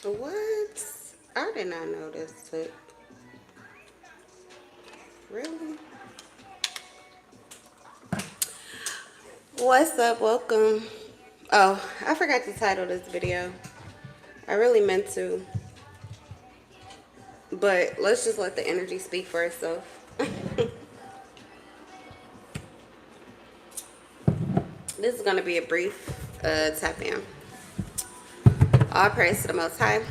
What? I did not know this took. Really? What's up? Welcome. Oh, I forgot to title this video. I really meant to. But let's just let the energy speak for itself. This is going to be a brief tap in. All praise to the Most High.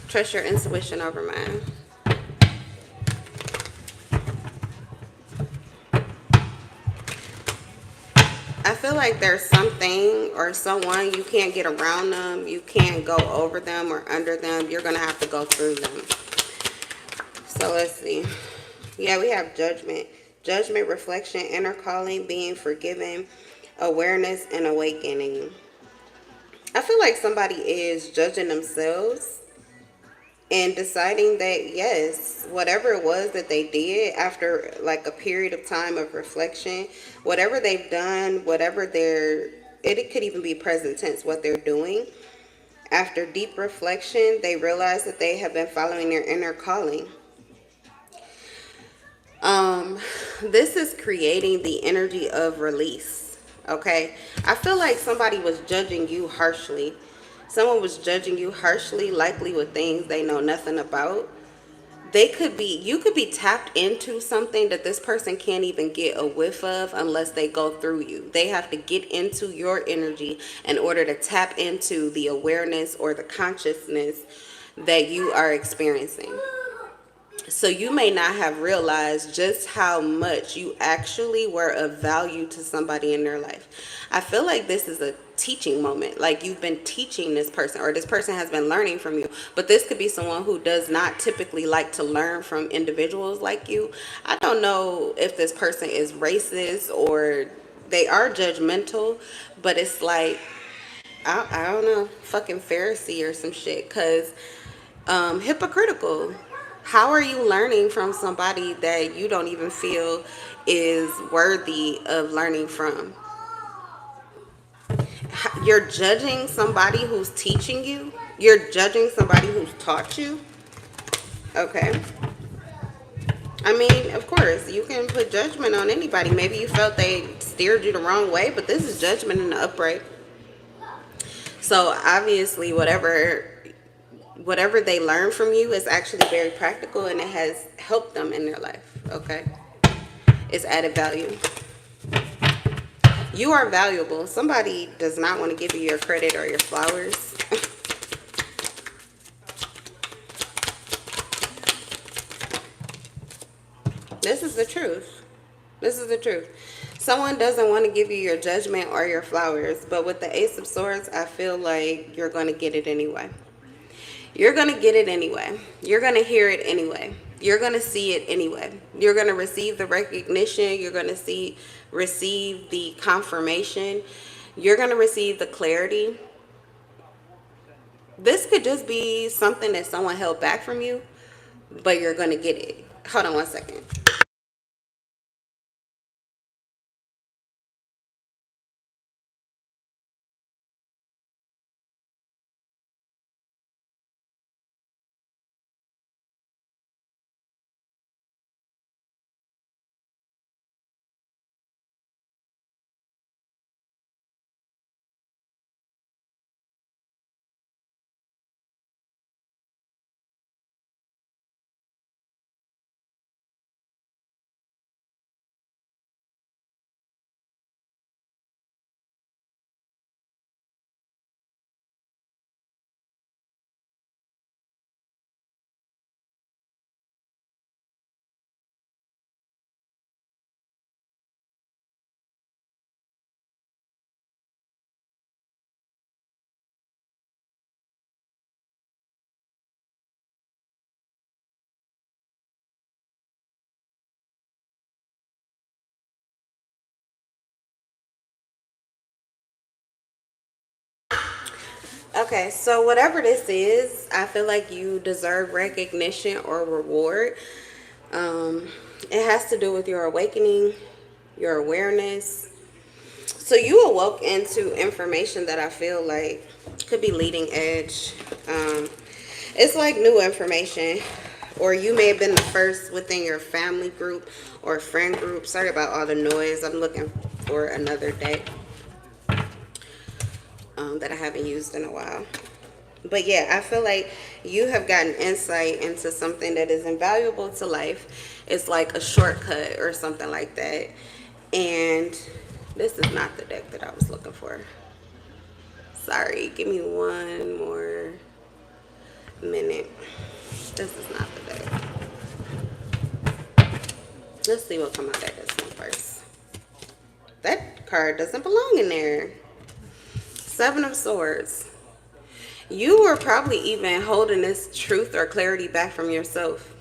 Trust your intuition over mine. I feel like there's something or someone, you can't get around them, you can't go over them or under them. You're going to have to go through them. So let's see. Yeah, we have judgment. Judgment, reflection, inner calling, being forgiven, awareness, and awakening. I feel like somebody is judging themselves and deciding that, yes, whatever it was that they did after like a period of time of reflection, whatever they've done, whatever it could even be present tense, what they're doing. After deep reflection, they realize that they have been following their inner calling. This is creating the energy of release. Okay, I feel like somebody was judging you harshly. Someone was judging you harshly, likely with things they know nothing about. You could be tapped into something that this person can't even get a whiff of unless they go through you. They have to get into your energy in order to tap into the awareness or the consciousness that you are experiencing. So you may not have realized just how much you actually were of value to somebody in their life. I feel like this is a teaching moment. Like you've been teaching this person, or this person has been learning from you. But this could be someone who does not typically like to learn from individuals like you. I don't know if this person is racist or they are judgmental, but it's like, I don't know, fucking Pharisee or some shit. Because hypocritical. How are you learning from somebody that you don't even feel is worthy of learning from? You're judging somebody who's teaching you. You're judging somebody who's taught you. Okay. I mean, of course, you can put judgment on anybody. Maybe you felt they steered you the wrong way, but this is judgment in the upright. So obviously, whatever they learn from you is actually very practical, and it has helped them in their life. Okay, it's added value. You are valuable. Somebody does not want to give you your credit or your flowers. This is the truth. This is the truth. Someone doesn't want to give you your judgment or your flowers, but with the Ace of Swords, I feel like you're going to get it anyway. You're going to get it anyway. You're going to hear it anyway. You're going to see it anyway. You're going to receive the recognition. You're going to receive the confirmation. You're going to receive the clarity. This could just be something that someone held back from you, but you're going to get it. Hold on one second. Okay, so whatever this is, I feel like you deserve recognition or reward. It has to do with your awakening, your awareness. So you awoke into information that I feel like could be leading edge. It's like new information, or you may have been the first within your family group or friend group. Sorry about all the noise. I'm looking for another day that I haven't used in a while. But yeah, I feel like you have gotten insight into something that is invaluable to life. It's like a shortcut or something like that. And this is not the deck that I was looking for. Sorry, give me one more minute. This is not the deck. Let's see what comes out of this one first. That card doesn't belong in there. Seven of Swords. You were probably even holding this truth or clarity back from yourself.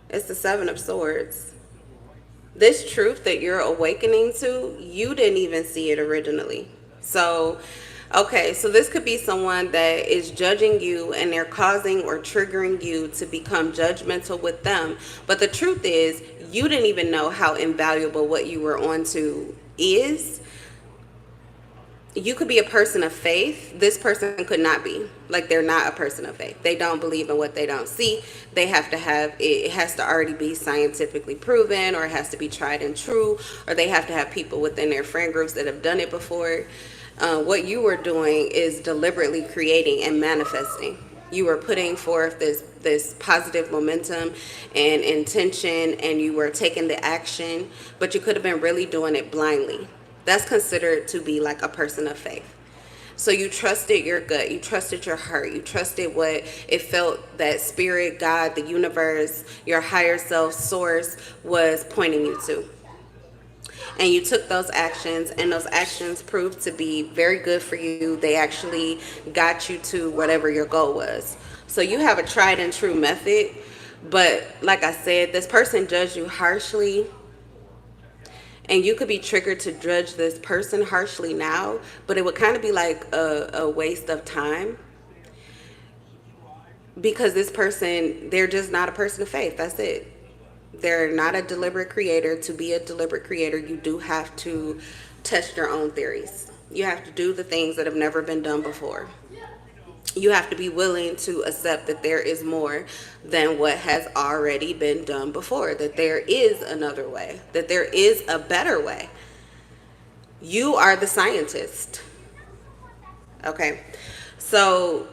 It's the Seven of Swords. This truth that you're awakening to, you didn't even see it originally. So, okay, so this could be someone that is judging you and they're causing or triggering you to become judgmental with them. But the truth is, you didn't even know how invaluable what you were onto is. You could be a person of faith. This person could not be. Like, they're not a person of faith. They don't believe in what they don't see. They have to have, it has to already be scientifically proven, or it has to be tried and true, or they have to have people within their friend groups that have done it before. What you were doing is deliberately creating and manifesting. You were putting forth this positive momentum and intention, and you were taking the action, but you could have been really doing it blindly. That's considered to be like a person of faith. So you trusted your gut, you trusted your heart, you trusted what it felt that spirit, God, the universe, your higher self, source was pointing you to. And you took those actions, and those actions proved to be very good for you. They actually got you to whatever your goal was. So you have a tried and true method, but like I said, this person judged you harshly. And you could be triggered to judge this person harshly now, but it would kind of be like a waste of time. Because this person, they're just not a person of faith. That's it. They're not a deliberate creator. To be a deliberate creator, you do have to test your own theories. You have to do the things that have never been done before. You have to be willing to accept that there is more than what has already been done before, that there is another way, that there is a better way. You are the scientist. Okay. So,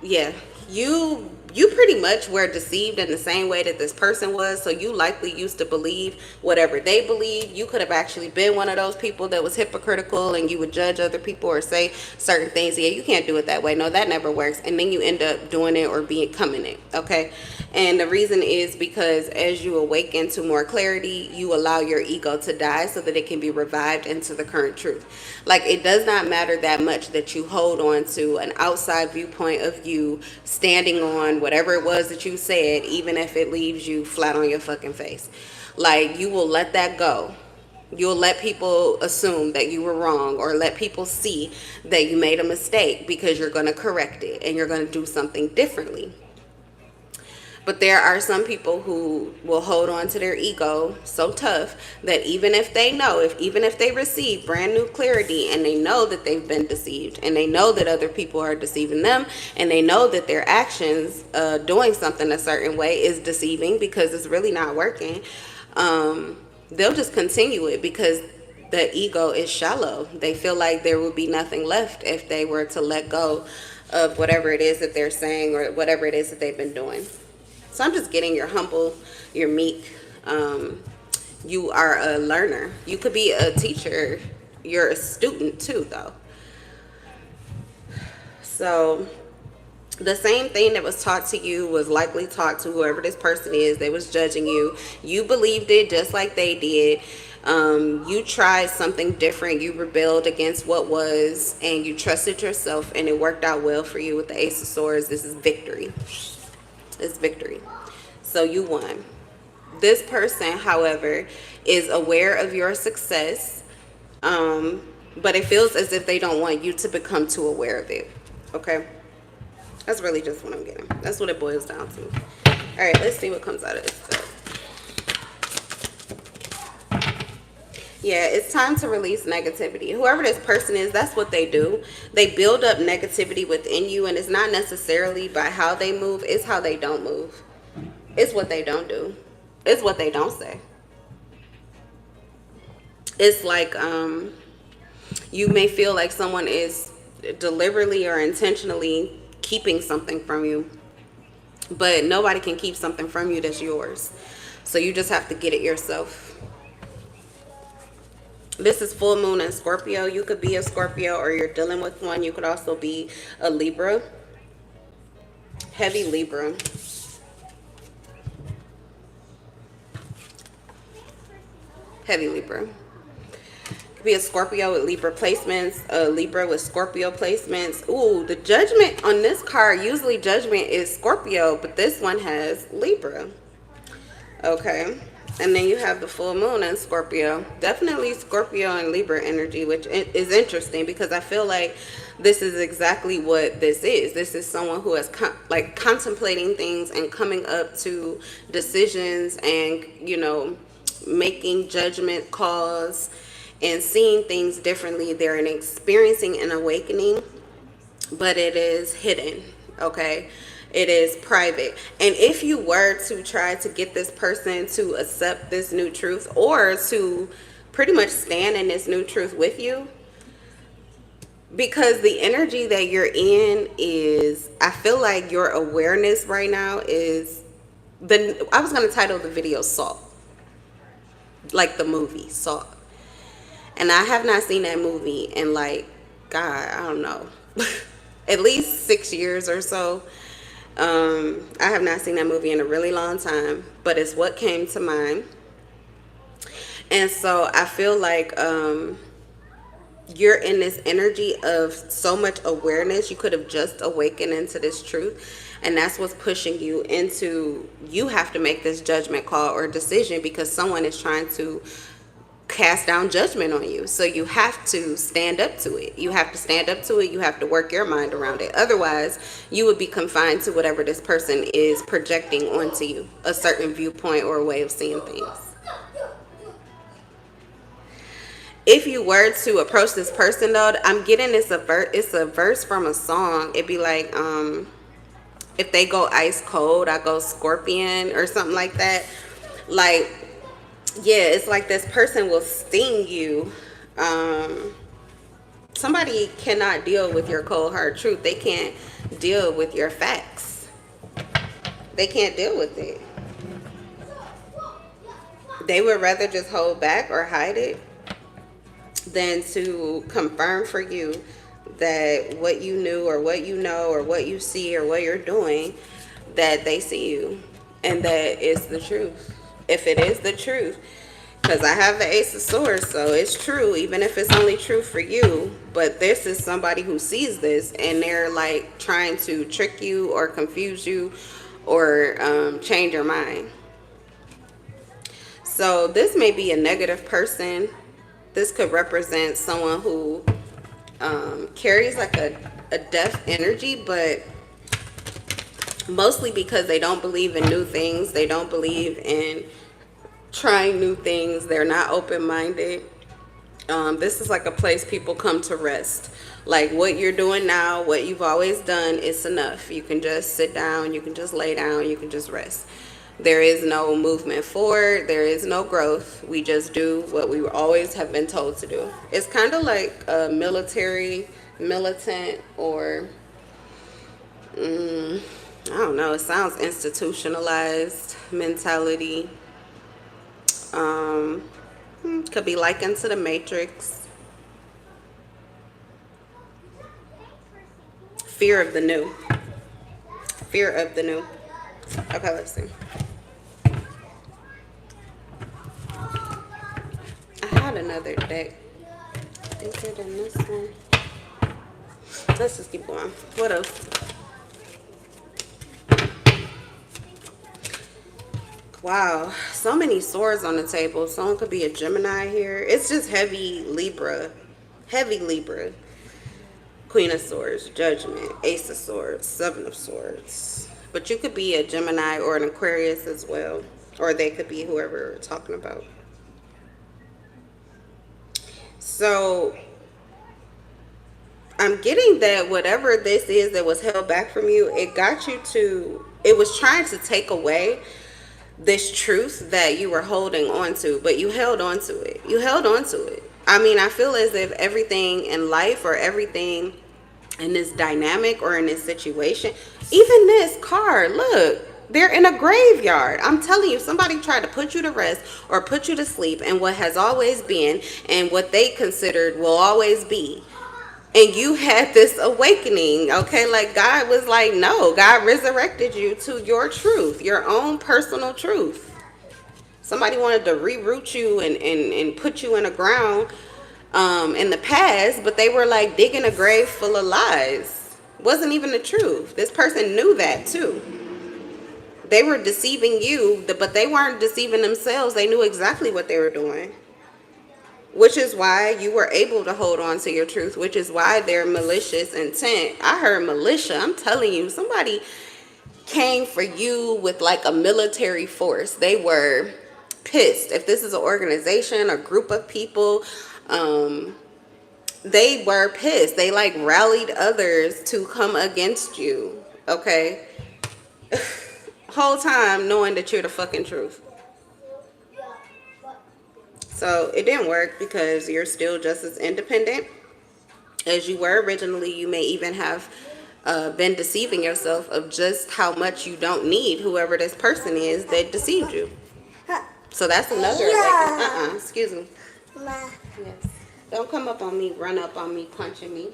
yeah, you pretty much were deceived in the same way that this person was. So you likely used to believe whatever they believe. You could have actually been one of those people that was hypocritical, and you would judge other people or say certain things. Yeah, you can't do it that way. No, that never works. And then you end up doing it or becoming it. Okay. And the reason is because as you awaken to more clarity, you allow your ego to die so that it can be revived into the current truth. Like, it does not matter that much that you hold on to an outside viewpoint of you standing on whatever it was that you said, even if it leaves you flat on your fucking face. Like, you will let that go. You'll let people assume that you were wrong, or let people see that you made a mistake, because you're going to correct it and you're going to do something differently. But there are some people who will hold on to their ego so tough that even if they know, even if they receive brand new clarity, and they know that they've been deceived, and they know that other people are deceiving them, and they know that their actions doing something a certain way is deceiving because it's really not working, they'll just continue it because the ego is shallow. They feel like there would be nothing left if they were to let go of whatever it is that they're saying or whatever it is that they've been doing. So I'm just getting you're humble, you're meek, you are a learner. You could be a teacher, you're a student too, though. So the same thing that was taught to you was likely taught to whoever this person is that was judging you. You believed it just like they did. You tried something different. You rebelled against what was, and you trusted yourself, and it worked out well for you with the Ace of Swords. This is victory. It's victory. So you won. This person, however, is aware of your success, but it feels as if they don't want you to become too aware of it. Okay? That's really just what I'm getting. That's what it boils down to. All right, let's see what comes out of this. Yeah, it's time to release negativity. Whoever this person is, that's what they do. They build up negativity within you, and it's not necessarily by how they move, it's how they don't move. It's what they don't do. It's what they don't say. It's like you may feel like someone is deliberately or intentionally keeping something from you, but nobody can keep something from you that's yours. So you just have to get it yourself. This is full moon in Scorpio. You could be a Scorpio or you're dealing with one. You could also be a Libra. Heavy Libra. Heavy Libra. Could be a Scorpio with Libra placements, a Libra with Scorpio placements. Ooh, the judgment on this card, usually judgment is Scorpio, but this one has Libra. Okay. And then you have the full moon in Scorpio. Definitely Scorpio and Libra energy, which is interesting because I feel like this is exactly what this is. This is someone who is like contemplating things and coming up to decisions and, you know, making judgment calls and seeing things differently. They're experiencing an awakening, but it is hidden, okay? It is private. And if you were to try to get this person to accept this new truth or to pretty much stand in this new truth with you, because the energy that you're in is, I feel like your awareness right now is, I was going to title the video Salt, like the movie Salt. And I have not seen that movie in like, God, I don't know, at least 6 years or so. I have not seen that movie in a really long time, but it's what came to mind. And so I feel like you're in this energy of so much awareness. You could have just awakened into this truth, and that's what's pushing you into, you have to make this judgment call or decision because someone is trying to cast down judgment on you. So you have to stand up to it. You have to stand up to it. You have to work your mind around it. Otherwise, you would be confined to whatever this person is projecting onto you, a certain viewpoint or a way of seeing things. If you were to approach this person, though, I'm getting this it's a verse from a song. It'd be like, if they go ice cold, I go scorpion or something like that. Like, yeah, it's like this person will sting you. Somebody cannot deal with your cold hard truth. They can't deal with your facts. They can't deal with it. They would rather just hold back or hide it than to confirm for you that what you knew or what you know or what you see or what you're doing, that they see you and that it's the truth. If it is the truth, because I have the Ace of Swords, so it's true, even if it's only true for you. But this is somebody who sees this and they're like trying to trick you or confuse you or change your mind. So this may be a negative person. This could represent someone who carries like a death energy, but mostly because they don't believe in new things. They don't believe in trying new things. They're not open-minded. This is like a place people come to rest. Like what you're doing now, what you've always done, it's enough. You can just sit down, you can just lay down, you can just rest. There is no movement forward. There is no growth. We just do what we always have been told to do. It's kind of like a military, militant, or I don't know. It sounds institutionalized mentality. Could be likened to the Matrix. Fear of the new. Fear of the new. Okay, let's see. I had another deck. Is it in this one? Let's just keep going. What else? Wow, so many swords on the table. Someone could be a Gemini here. It's just heavy Libra. Heavy Libra. Queen of Swords, Judgment, Ace of Swords, Seven of Swords. But you could be a Gemini or an Aquarius as well. Or they could be whoever we're talking about. So I'm getting that whatever this is that was held back from you, it got you to, it was trying to take away this truth that you were holding on to, but you held on to it. You held on to it. I mean, I feel as if everything in life or everything in this dynamic or in this situation, even this car, look, they're in a graveyard. I'm telling you, somebody tried to put you to rest or put you to sleep, and what has always been and what they considered will always be. And you had this awakening, okay? Like God was like, no, God resurrected you to your truth, your own personal truth. Somebody wanted to reroute you and put you in the ground in the past, but they were like digging a grave full of lies. Wasn't even the truth. This person knew that too. They were deceiving you, but they weren't deceiving themselves. They knew exactly what they were doing. Which is why you were able to hold on to your truth, which is why their malicious intent. I heard militia. I'm telling you, somebody came for you with like a military force. They were pissed. If this is an organization, a group of people, they were pissed. They like rallied others to come against you. Okay? Whole time knowing that you're the fucking truth. So it didn't work because you're still just as independent as you were originally. You may even have been deceiving yourself of just how much you don't need whoever this person is that deceived you. So that's another excuse me. Yes. Don't come up on me, run up on me, punching me.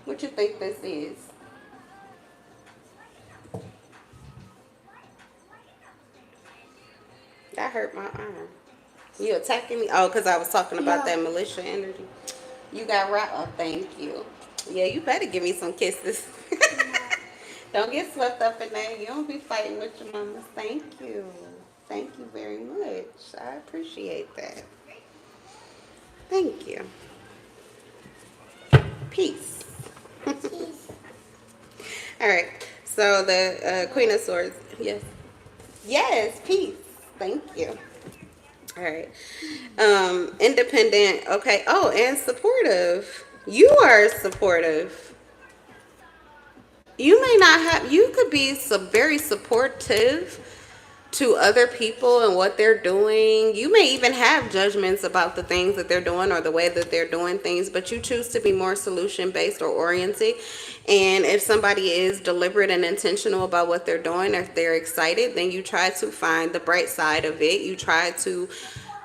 What you think this is? That hurt my arm. You attacking me? Oh, because I was talking about that militia energy. You got right. Oh, thank you. Yeah, you better give me some kisses. Don't get swept up in that. You don't be fighting with your mamas. Thank you. Thank you very much. I appreciate that. Thank you. Peace. All right. So the Queen of Swords. Yes. Yes, peace. Thank you. All right. Independent. Okay. Oh, and supportive. You are supportive. You may not have, you could be very supportive to other people and what they're doing. You may even have judgments about the things that they're doing or the way that they're doing things, but you choose to be more solution based or oriented. And if somebody is deliberate and intentional about what they're doing, if they're excited, then you try to find the bright side of it. You try to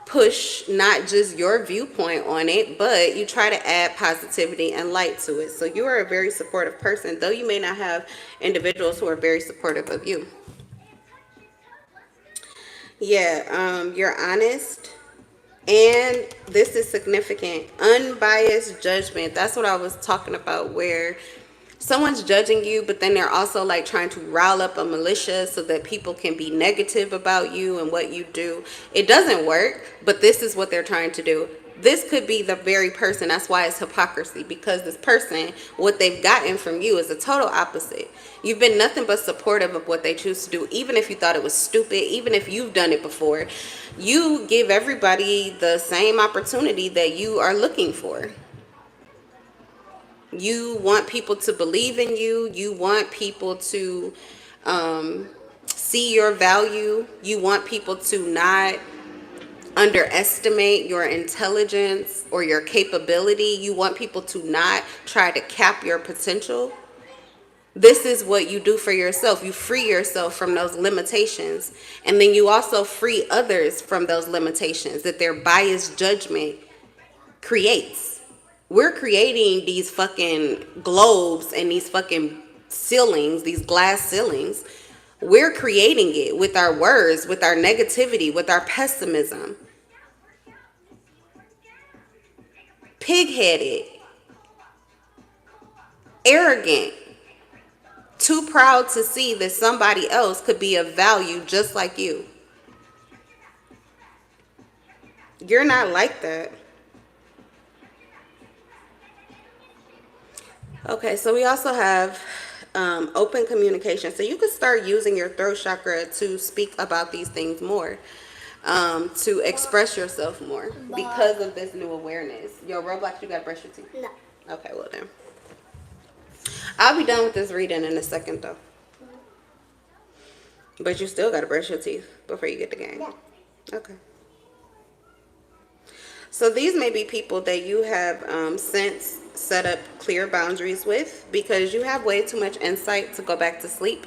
push not just your viewpoint on it, but you try to add positivity and light to it. So you are a very supportive person, though you may not have individuals who are very supportive of you. Yeah, you're honest. And this is significant. Unbiased judgment. That's what I was talking about, where someone's judging you, but then they're also like trying to rile up a militia so that people can be negative about you and what you do. It doesn't work, but this is what they're trying to do. This could be the very person. That's why it's hypocrisy, because this person, what they've gotten from you is a total opposite. You've been nothing but supportive of what they choose to do, even if you thought it was stupid, even if you've done it before. You give everybody the same opportunity that you are looking for. You want people to believe in you. You want people to see your value. You want people to not underestimate your intelligence or your capability. You want people to not try to cap your potential. This is what you do for yourself. You free yourself from those limitations. And then you also free others from those limitations that their biased judgment creates. We're creating these fucking globes and these fucking ceilings, these glass ceilings. We're creating it with our words, with our negativity, with our pessimism. Pig-headed, arrogant, too proud to see that somebody else could be of value just like you. You're not like that. Okay, so we also have open communication. So you could start using your throat chakra to speak about these things more. to express yourself more because of this new awareness. Yo, Roblox, you gotta brush your teeth. No. Okay, well then. I'll be done with this reading in a second though. But you still gotta brush your teeth before you get the game. Yeah. Okay. So these may be people that you have since set up clear boundaries with because you have way too much insight to go back to sleep.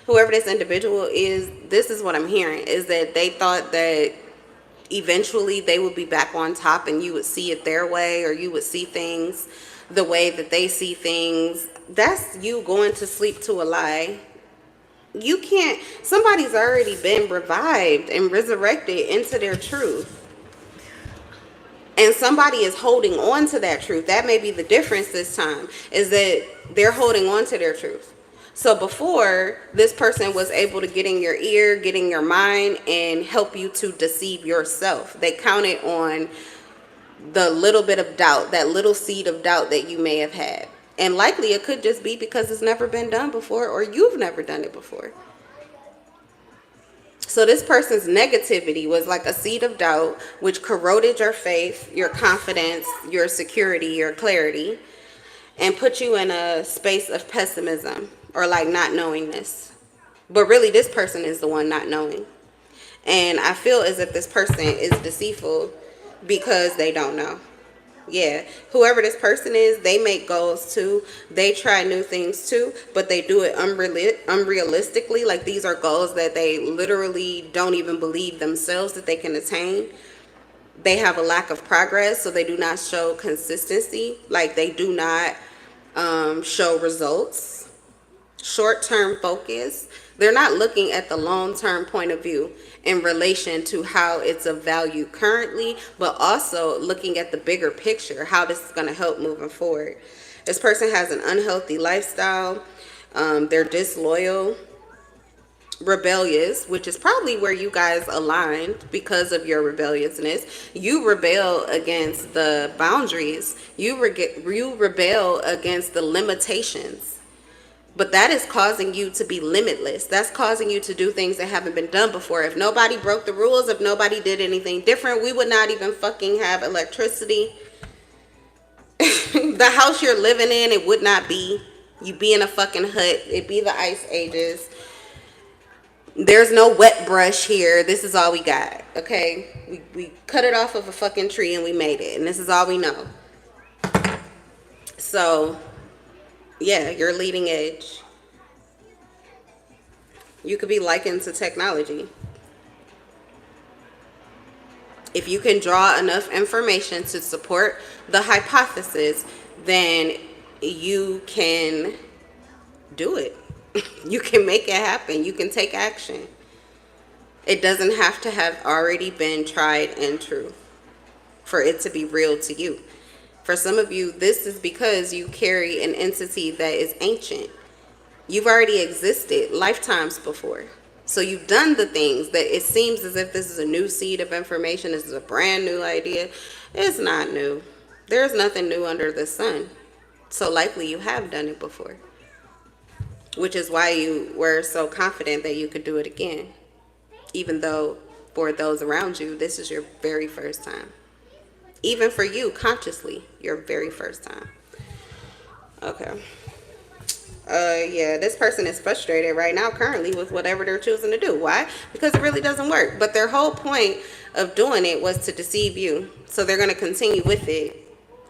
Whoever this individual is, this is what I'm hearing, is that they thought that eventually they would be back on top and you would see it their way, or you would see things the way that they see things. That's you going to sleep to a lie. You can't, somebody's already been revived and resurrected into their truth. And somebody is holding on to that truth. That may be the difference this time, is that they're holding on to their truth. So before, this person was able to get in your ear, get in your mind, and help you to deceive yourself. They counted on the little bit of doubt, that little seed of doubt that you may have had. And likely it could just be because it's never been done before, or you've never done it before. So this person's negativity was like a seed of doubt, which corroded your faith, your confidence, your security, your clarity, and put you in a space of pessimism or like not knowingness. But really, this person is the one not knowing. And I feel as if this person is deceitful because they don't know. Yeah, whoever this person is, they make goals too. They try new things too, but they do it unrealistically. Like, these are goals that they literally don't even believe themselves that they can attain. They have a lack of progress, so they do not show consistency. Like, they do not show results. Short-term focus. They're not looking at the long-term point of view in relation to how it's of value currently, but also looking at the bigger picture, how this is going to help moving forward. This person has an unhealthy lifestyle. They're disloyal, rebellious, which is probably where you guys aligned because of your rebelliousness. You rebel against the boundaries. You rebel against the limitations. But that is causing you to be limitless. That's causing you to do things that haven't been done before. If nobody broke the rules, if nobody did anything different, we would not even fucking have electricity. The house you're living in, it would not be. You'd be in a fucking hut. It'd be the ice ages. There's no wet brush here. This is all we got, okay? We cut it off of a fucking tree and we made it. And this is all we know. So, yeah, you're leading edge. You could be likened to technology. If you can draw enough information to support the hypothesis, then you can do it. You can make it happen. You can take action. It doesn't have to have already been tried and true for it to be real to you. For some of you, this is because you carry an entity that is ancient. You've already existed lifetimes before. So you've done the things that it seems as if this is a new seed of information. This is a brand new idea. It's not new. There's nothing new under the sun. So likely you have done it before. Which is why you were so confident that you could do it again. Even though for those around you, this is your very first time. Even for you, consciously, your very first time. Okay. Yeah, this person is frustrated right now currently with whatever they're choosing to do. Why? Because it really doesn't work. But their whole point of doing it was to deceive you. So they're going to continue with it.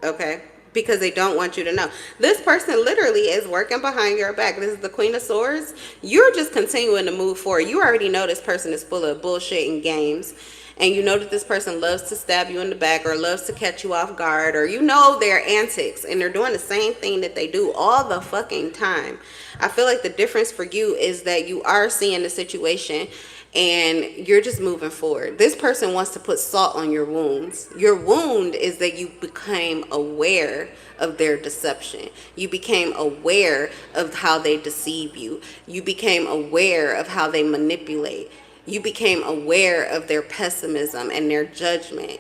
Okay? Because they don't want you to know. This person literally is working behind your back. This is the Queen of Swords. You're just continuing to move forward. You already know this person is full of bullshit and games. And you know that this person loves to stab you in the back or loves to catch you off guard, or you know their antics, and they're doing the same thing that they do all the fucking time. I feel like the difference for you is that you are seeing the situation and you're just moving forward. This person wants to put salt on your wounds. Your wound is that you became aware of their deception. You became aware of how they deceive you. You became aware of how they manipulate. You became aware of their pessimism and their judgment.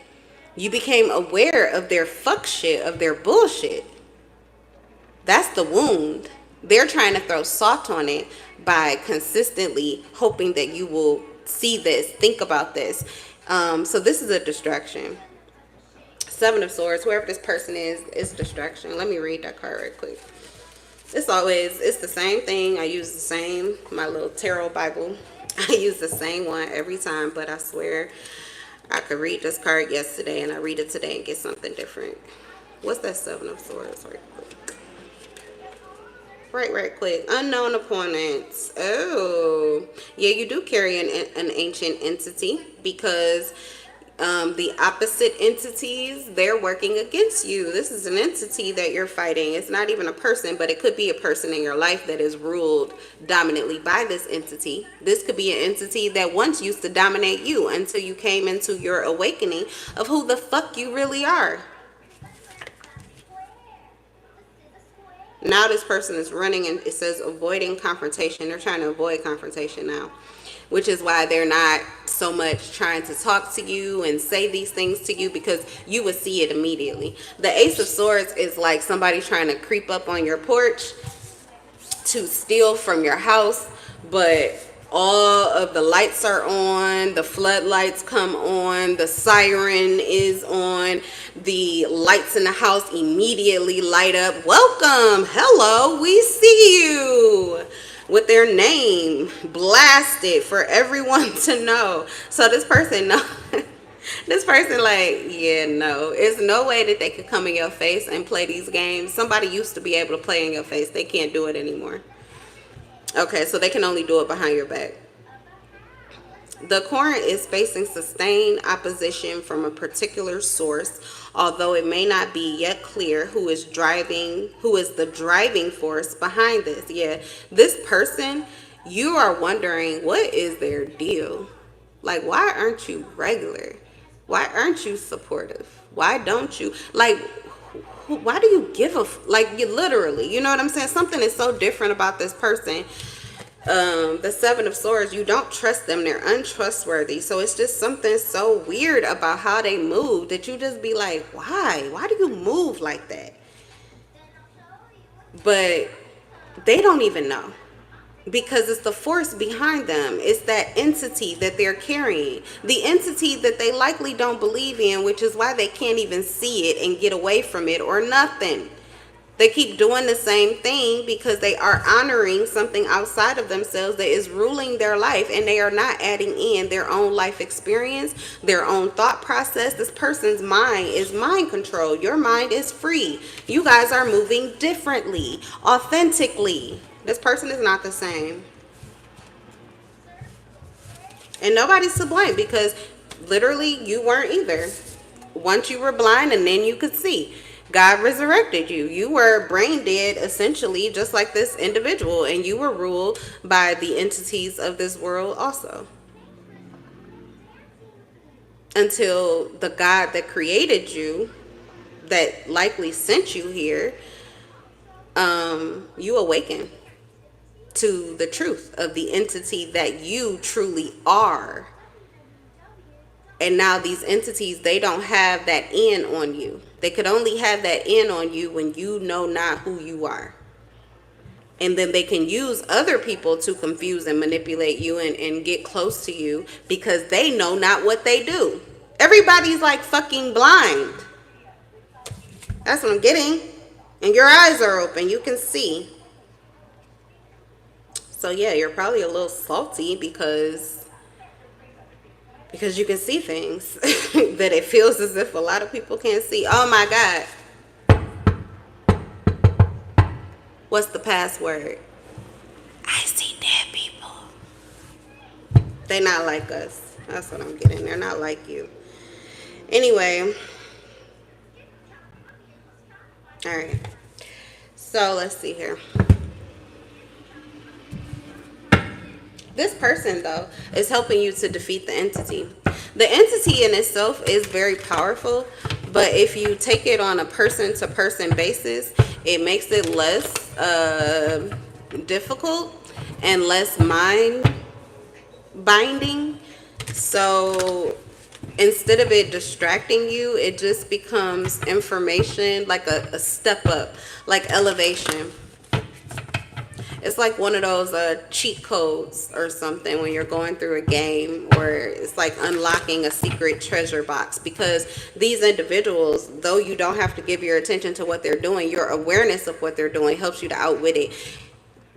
You became aware of their fuck shit, of their bullshit. That's the wound. They're trying to throw salt on it by consistently hoping that you will see this, think about this, So this is a distraction. Seven of Swords, whoever this person is distraction. Let me read that card right quick. It's the same thing. I use the same, my little tarot Bible. I use the same one every time, but I swear I could read this card yesterday and I read it today and get something different. What's that Seven of Swords right quick? Right quick. Unknown opponents. Oh, yeah, you do carry an ancient entity because the opposite entities, they're working against you. This is an entity that you're fighting. It's not even a person, but it could be a person in your life that is ruled dominantly by this entity. This could be an entity that once used to dominate you until you came into your awakening of who the fuck you really are. Now this person is running, and it says avoiding confrontation. They're trying to avoid confrontation now, which is why they're not so much trying to talk to you and say these things to you, because you would see it immediately. The Ace of Swords is like somebody trying to creep up on your porch to steal from your house, but all of the lights are on, the floodlights come on, the siren is on, the lights in the house immediately light up. Welcome, hello, we see you, with their name blasted for everyone to know. So this person know this person like, yeah, no, it's no way that they could come in your face and play these games. Somebody used to be able to play in your face. They can't do it anymore. Okay, so they can only do it behind your back. The current is facing sustained opposition from a particular source, although it may not be yet clear who is the driving force behind this. Yeah, this person, you are wondering, what is their deal? Like, why aren't you regular? Why aren't you supportive? Why don't you, like, why do you give a, like, you literally, you know what I'm saying? Something is so different about this person. The Seven of Swords, you don't trust them. They're untrustworthy. So it's just something so weird about how they move that you just be like, why do you move like that? But they don't even know, because it's the force behind them. It's that entity that they're carrying, the entity that they likely don't believe in, which is why they can't even see it and get away from it or nothing. They keep doing the same thing because they are honoring something outside of themselves that is ruling their life, and they are not adding in their own life experience, their own thought process. This person's mind is mind control. Your mind is free. You guys are moving differently, authentically. This person is not the same. And nobody's to blame, because literally you weren't either. Once you were blind and then you could see. God resurrected you. You were brain dead, essentially, just like this individual, and you were ruled by the entities of this world also. Until the God that created you, that likely sent you here, you awaken to the truth of the entity that you truly are. And now these entities, they don't have that in on you. They could only have that in on you when you know not who you are. And then they can use other people to confuse and manipulate you and get close to you, because they know not what they do. Everybody's like fucking blind. That's what I'm getting. And your eyes are open. You can see. So yeah, you're probably a little salty because you can see things that it feels as if a lot of people can't see. Oh my God. What's the password? I see dead people. They're not like us. That's what I'm getting. They're not like you. Anyway. All right. So let's see here. This person, though, is helping you to defeat the entity. The entity in itself is very powerful, but if you take it on a person-to-person basis, it makes it less difficult and less mind-binding. So instead of it distracting you, it just becomes information, like a step up, like elevation. It's like one of those cheat codes or something when you're going through a game, or it's like unlocking a secret treasure box, because these individuals, though you don't have to give your attention to what they're doing, your awareness of what they're doing helps you to outwit it.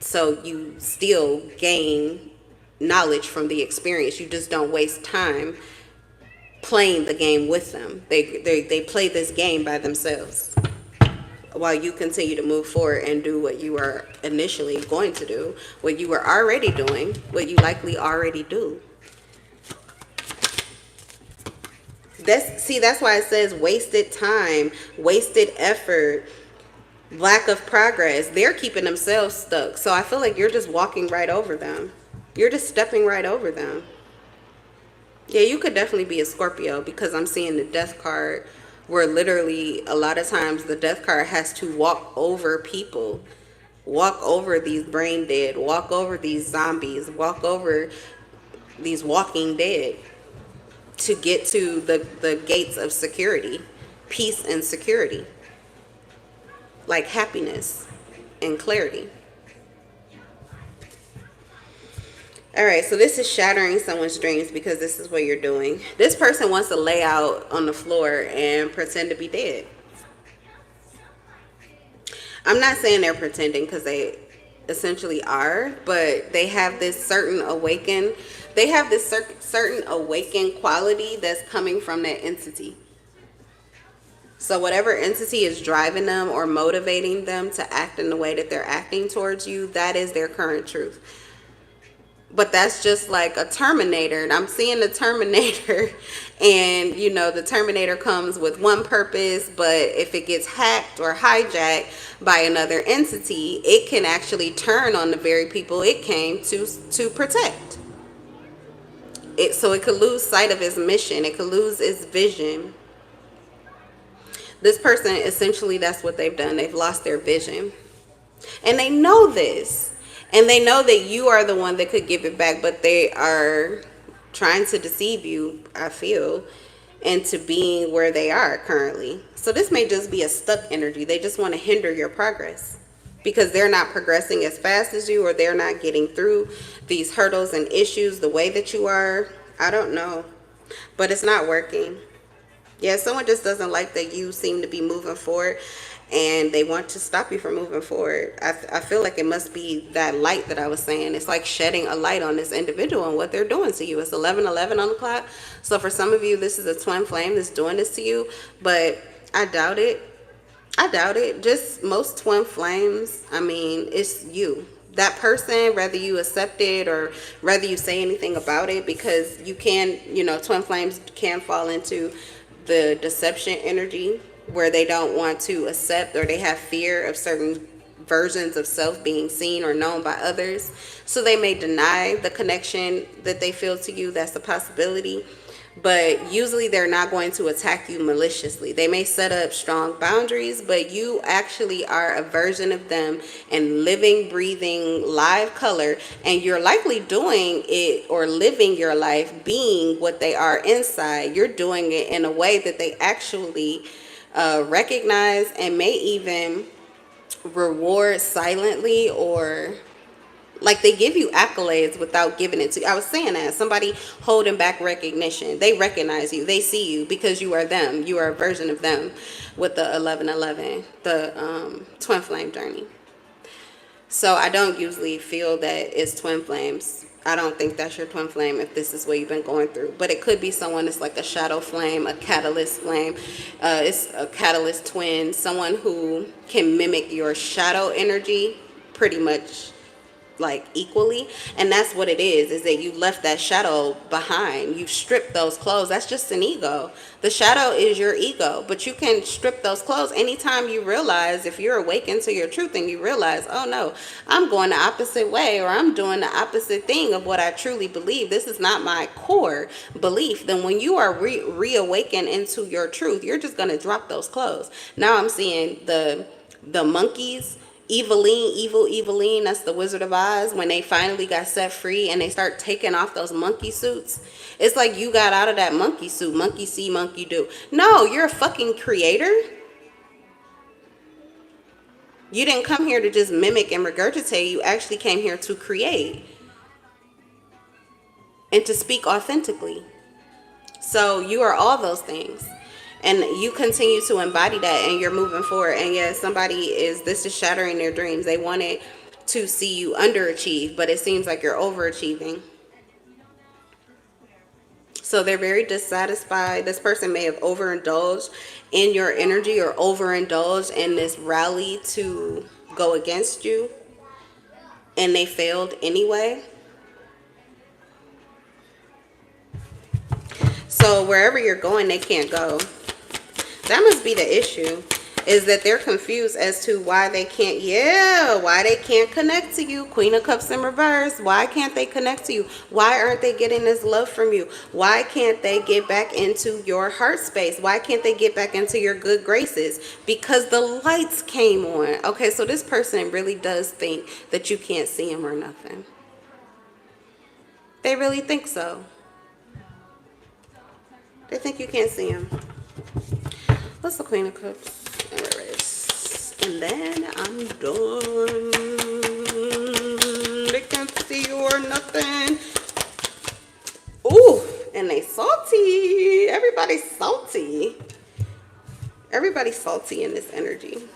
So you still gain knowledge from the experience. You just don't waste time playing the game with them. They play this game by themselves while you continue to move forward and do what you are initially going to do, what you were already doing, what you likely already do. That's why it says wasted time, wasted effort, lack of progress. They're keeping themselves stuck. So I feel like you're just walking right over them. You're just stepping right over them. Yeah, you could definitely be a Scorpio, because I'm seeing the death card, where literally a lot of times the death card has to walk over people, walk over these brain dead, walk over these zombies, walk over these walking dead to get to the gates of security, peace and security, like happiness and clarity. All right, so this is shattering someone's dreams, because this is what you're doing. This person wants to lay out on the floor and pretend to be dead. I'm not saying they're pretending, because they essentially are, but they have this certain certain awakened quality that's coming from that entity. So whatever entity is driving them or motivating them to act in the way that they're acting towards you, that is their current truth. But that's just like a Terminator. I'm seeing the Terminator, and the Terminator comes with one purpose, but if it gets hacked or hijacked by another entity, it can actually turn on the very people it came to protect. So it could lose sight of its mission. It could lose its vision. This person, essentially, that's what they've done. They've lost their vision. And they know this. And they know that you are the one that could give it back, but they are trying to deceive you, I feel, into being where they are currently. So this may just be a stuck energy. They just want to hinder your progress, because they're not progressing as fast as you, or they're not getting through these hurdles and issues the way that you are. I don't know, but it's not working. Yeah, someone just doesn't like that you seem to be moving forward, and they want to stop you from moving forward. I feel like it must be that light that I was saying. It's like shedding a light on this individual and what they're doing to you. It's 11:11 on the clock. So for some of you, this is a twin flame that's doing this to you, but I doubt it. Just most twin flames, I mean, it's you. That person, whether you accept it or whether you say anything about it, because you can, twin flames can fall into the deception energy, where they don't want to accept, or they have fear of certain versions of self being seen or known by others. So they may deny the connection that they feel to you. That's a possibility. But usually they're not going to attack you maliciously. They may set up strong boundaries, but you actually are a version of them in living, breathing, live color. And you're likely doing it or living your life being what they are inside. You're doing it in a way that they actually recognize and may even reward silently, or like they give you accolades without giving it to you. I was saying that somebody holding back recognition. They recognize you. They see you because you are them. You are a version of them with the 11:11, the twin flame journey. So I don't usually feel that it's twin flames. I don't think that's your twin flame if this is what you've been going through. But it could be someone that's like a shadow flame, a catalyst flame. It's a catalyst twin, someone who can mimic your shadow energy pretty much like equally. And that's what it is that you left that shadow behind. You've stripped those clothes. That's just an ego. The shadow is your ego, but you can strip those clothes anytime you realize, if you're awakened to your truth and you realize, oh no, I'm going the opposite way, or I'm doing the opposite thing of what I truly believe. This is not my core belief. Then when you are reawakened into your truth, you're just going to drop those clothes. Now I'm seeing the monkeys, Eveline, that's the Wizard of Oz, when they finally got set free and they start taking off those monkey suits. It's like you got out of that monkey suit. Monkey see, monkey do. No, you're a fucking creator. You didn't come here to just mimic and regurgitate. You actually came here to create and to speak authentically. So you are all those things. And you continue to embody that, and you're moving forward. And yes, this is shattering their dreams. They wanted to see you underachieve, but it seems like you're overachieving. So they're very dissatisfied. This person may have overindulged in your energy or overindulged in this rally to go against you, and they failed anyway. So wherever you're going, they can't go. That must be the issue, is that they're confused as to why they can't, why they can't connect to you. Queen of Cups in reverse. Why can't they connect to you? Why aren't they getting this love from you? Why can't they get back into your heart space? Why can't they get back into your good graces? Because the lights came on. Okay, so this person really does think that you can't see them or nothing. They really think so. They think you can't see them. What's the Queen of Cups in reverse? And then I'm done. They can't see you or nothing. Ooh, and they salty. Everybody's salty. Everybody's salty in this energy.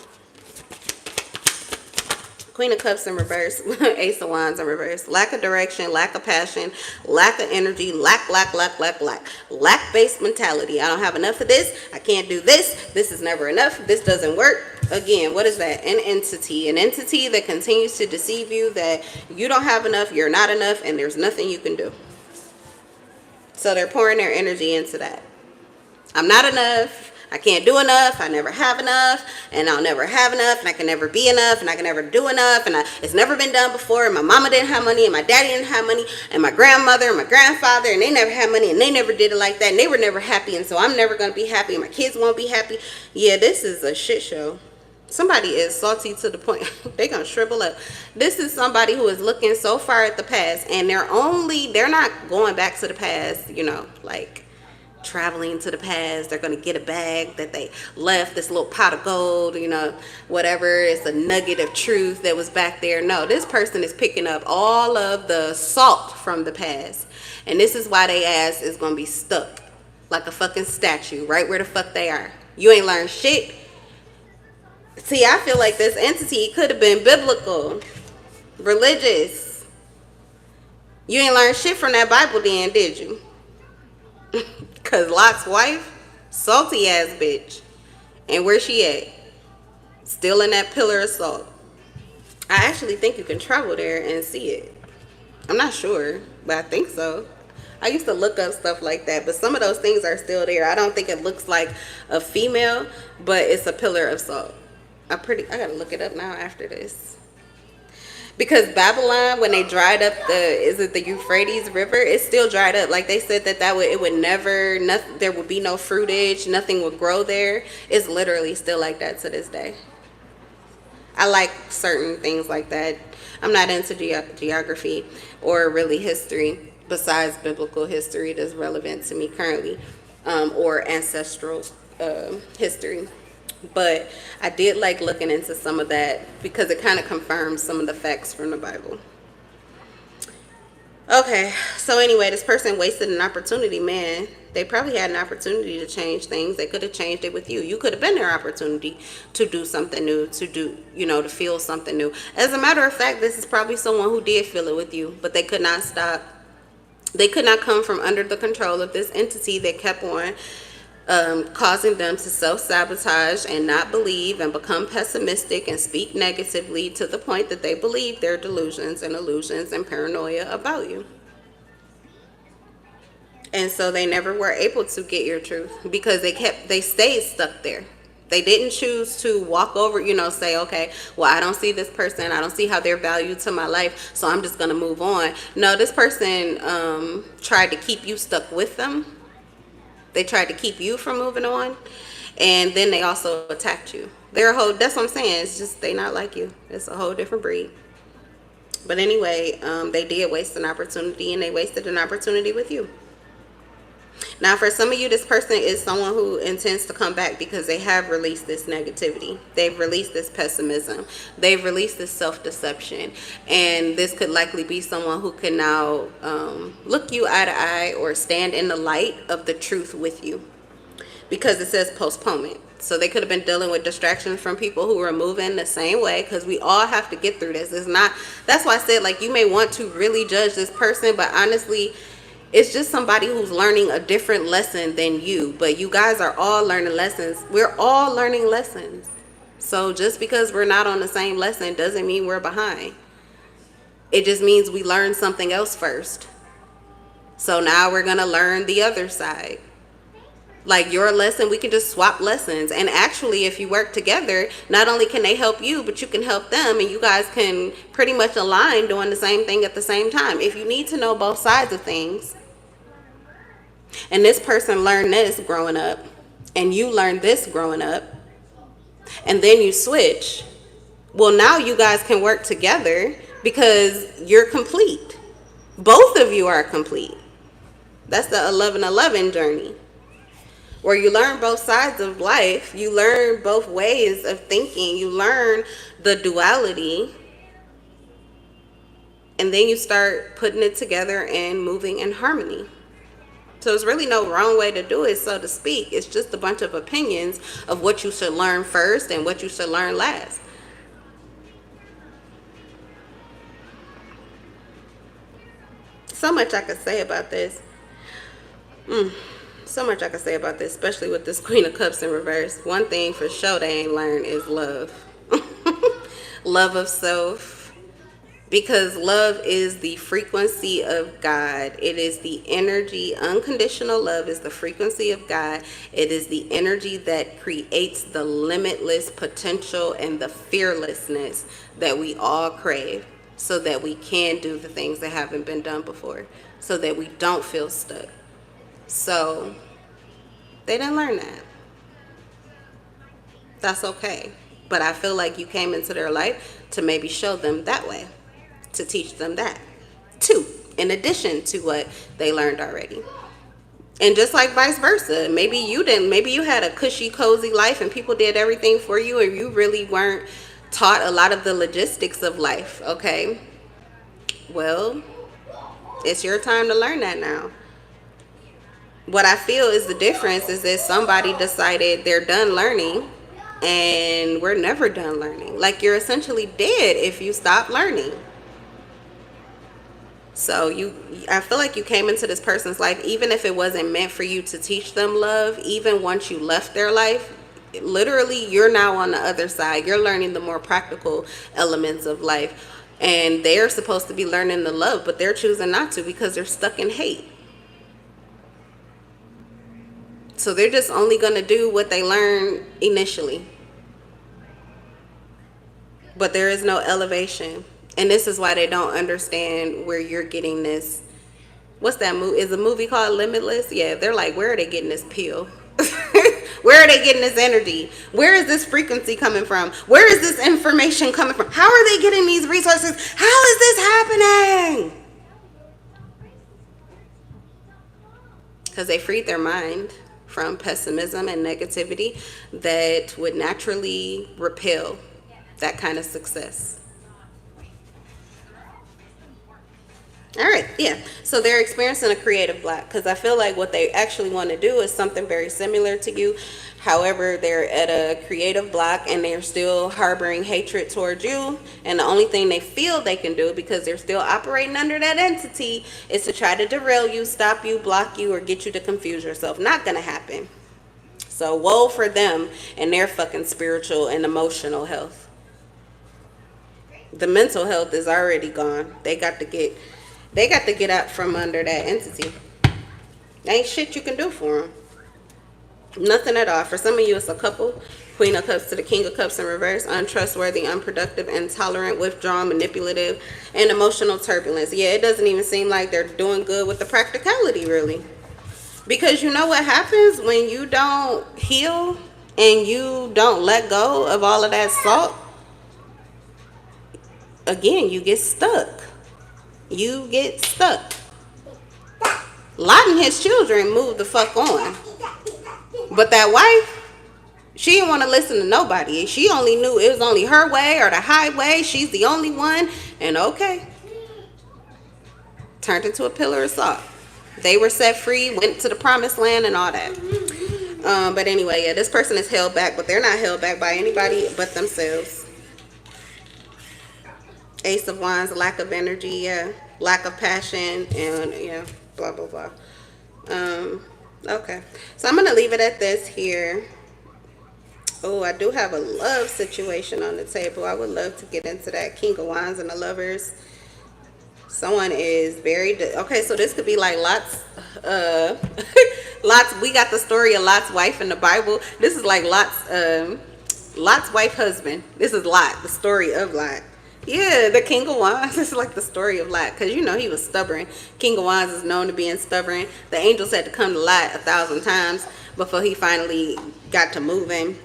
Queen of Cups in reverse, Ace of Wands in reverse. Lack of direction, lack of passion, lack of energy, lack-based mentality. I don't have enough of this. I can't do this. This is never enough. This doesn't work. Again, what is that? An entity. An entity that continues to deceive you that you don't have enough, you're not enough, and there's nothing you can do. So they're pouring their energy into that. I'm not enough. I can't do enough. I never have enough, and I'll never have enough, and I can never be enough, and I can never do enough, and it's never been done before, and my mama didn't have money, and my daddy didn't have money, and my grandmother and my grandfather, and they never had money, and they never did it like that, and they were never happy, and so I'm never going to be happy, and my kids won't be happy. Yeah, this is a shit show. Somebody is salty to the point they're going to shrivel up. This is somebody who is looking so far at the past, and they're not going back to the past, like traveling to the past. They're going to get a bag that they left, this little pot of gold, whatever. It's a nugget of truth that was back there. No, this person is picking up all of the salt from the past, and this is why they ass is going to be stuck like a fucking statue right where the fuck they are. You ain't learned shit. See, I feel like this entity could have been biblical, religious. You ain't learned shit from that Bible then, did you? Because Lot's wife, salty ass bitch. And where she at? Still in that pillar of salt. I actually think you can travel there and see it. I'm not sure, but I think so. I used to look up stuff like that, but some of those things are still there. I don't think it looks like a female, but it's a pillar of salt. I gotta look it up now after this. Because Babylon, when they dried up the Euphrates River, it's still dried up. Like they said that it would never, nothing, there would be no fruitage, nothing would grow there. It's literally still like that to this day. I like certain things like that. I'm not into geography or really history besides biblical history that's relevant to me currently, or ancestral history. But I did like looking into some of that because it kind of confirms some of the facts from the Bible. Okay, so anyway, this person wasted an opportunity, man. They probably had an opportunity to change things. They could have changed it with you. You could have been their opportunity to do something new, to feel something new. As a matter of fact, this is probably someone who did feel it with you, but they could not stop. They could not come from under the control of this entity that kept on causing them to self-sabotage and not believe and become pessimistic and speak negatively to the point that they believe their delusions and illusions and paranoia about you. And so they never were able to get your truth because they stayed stuck there. They didn't choose to walk over, say, okay, well, I don't see this person. I don't see how they're valued to my life, so I'm just going to move on. No, this person tried to keep you stuck with them. They tried to keep you from moving on, and then they also attacked you. That's what I'm saying. It's just they not like you. It's a whole different breed. But anyway, they did waste an opportunity, and they wasted an opportunity with you. Now, for some of you, this person is someone who intends to come back because they have released this negativity. They've released this pessimism. They've released this self-deception. And this could likely be someone who can now look you eye to eye or stand in the light of the truth with you. Because it says postponement. So they could have been dealing with distractions from people who were moving the same way, because we all have to get through this. It's not, that's why I said, like, you may want to really judge this person, but honestly, it's just somebody who's learning a different lesson than you. But you guys are all learning lessons. We're all learning lessons. So just because we're not on the same lesson doesn't mean we're behind. It just means we learned something else first. So now we're going to learn the other side. Like your lesson, we can just swap lessons. And actually, if you work together, not only can they help you, but you can help them. And you guys can pretty much align doing the same thing at the same time. If you need to know both sides of things, and this person learned this growing up, and you learned this growing up, and then you switch, well, now you guys can work together because you're complete. Both of you are complete. That's the 11-11 journey, where you learn both sides of life. You learn both ways of thinking. You learn the duality. And then you start putting it together and moving in harmony. So there's really no wrong way to do it, so to speak. It's just a bunch of opinions of what you should learn first and what you should learn last. So much I could say about this. So much I could say about this, especially with this Queen of Cups in reverse. One thing for sure they ain't learned is love. Love of self. Because love is the frequency of God. It is the energy. Unconditional love is the frequency of God. It is the energy that creates the limitless potential and the fearlessness that we all crave, so that we can do the things that haven't been done before, so that we don't feel stuck. So they didn't learn that. That's okay. But I feel like you came into their life to maybe show them that way, to teach them that too, in addition to what they learned already. And just like vice versa, maybe you didn't, maybe you had a cushy, cozy life and people did everything for you, and you really weren't taught a lot of the logistics of life. Okay, well, it's your time to learn that now. What I feel is the difference is that somebody decided they're done learning, and we're never done learning. Like, you're essentially dead if you stop learning. So I feel like you came into this person's life, even if it wasn't meant for you to teach them love, even once you left their life, literally you're now on the other side. You're learning the more practical elements of life. And they're supposed to be learning the love, but they're choosing not to because they're stuck in hate. So they're just only going to do what they learned initially. But there is no elevation. And this is why they don't understand where you're getting this. What's that movie? Is a movie called Limitless? Yeah, they're like, where are they getting this pill? Where are they getting this energy? Where is this frequency coming from? Where is this information coming from? How are they getting these resources? How is this happening? Because they freed their mind from pessimism and negativity that would naturally repel that kind of success. All right, yeah. So they're experiencing a creative block, because I feel like what they actually want to do is something very similar to you. However, they're at a creative block and they're still harboring hatred towards you. And the only thing they feel they can do, because they're still operating under that entity, is to try to derail you, stop you, block you, or get you to confuse yourself. Not going to happen. So woe for them and their fucking spiritual and emotional health. The mental health is already gone. They got to get out from under that entity. There ain't shit you can do for them. Nothing at all. For some of you, it's a couple. Queen of Cups to the King of Cups in reverse. Untrustworthy, unproductive, intolerant, withdrawn, manipulative, and emotional turbulence. Yeah, it doesn't even seem like they're doing good with the practicality, really. Because you know what happens when you don't heal and you don't let go of all of that salt? Again, you get stuck. You get stuck. Lot and his children moved the fuck on. But that wife, she didn't want to listen to nobody. She only knew it was only her way or the highway. She's the only one. And okay, turned into a pillar of salt. They were set free, went to the promised land and all that. But anyway, yeah, this person is held back, but they're not held back by anybody but themselves. Ace of Wands, lack of energy, yeah, lack of passion, and yeah, blah blah blah. Okay, so I'm gonna leave it at this here. Oh, I do have a love situation on the table. I would love to get into that. King of Wands and the Lovers. Someone is very okay, so this could be like Lot's Lot's, we got the story of Lot's wife in the Bible. This is like Lot's wife husband. This is Lot, the story of Lot. Yeah, the King of Wands. This is like the story of Lot, because you know he was stubborn. King of Wands is known to being stubborn. The angels had to come to Lot 1,000 times before he finally got to moving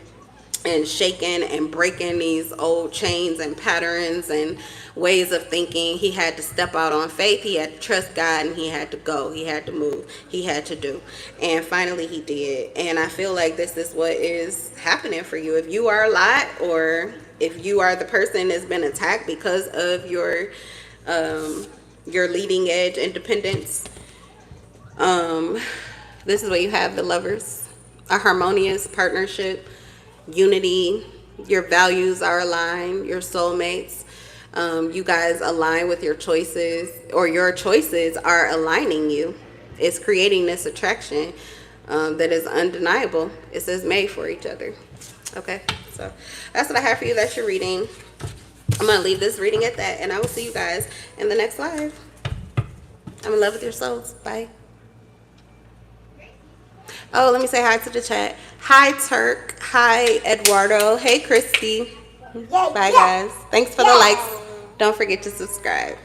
and shaking and breaking these old chains and patterns and ways of thinking. He had to step out on faith. He had to trust God, and he had to go. He had to move. He had to do. And finally he did. And I feel like this is what is happening for you. If you are a Lot, or if you are the person that's been attacked because of your leading edge independence, this is what you have: the Lovers, a harmonious partnership, unity. Your values are aligned. Your soulmates. You guys align with your choices, or your choices are aligning you. It's creating this attraction that is undeniable. It says made for each other. Okay, so that's what I have for you. That's your reading. I'm going to leave this reading at that, and I will see you guys in the next live. I'm in love with your souls. Bye. Oh, let me say hi to the chat. Hi, Turk. Hi, Eduardo. Hey, Christy. Bye, guys. Thanks for the likes. Don't forget to subscribe.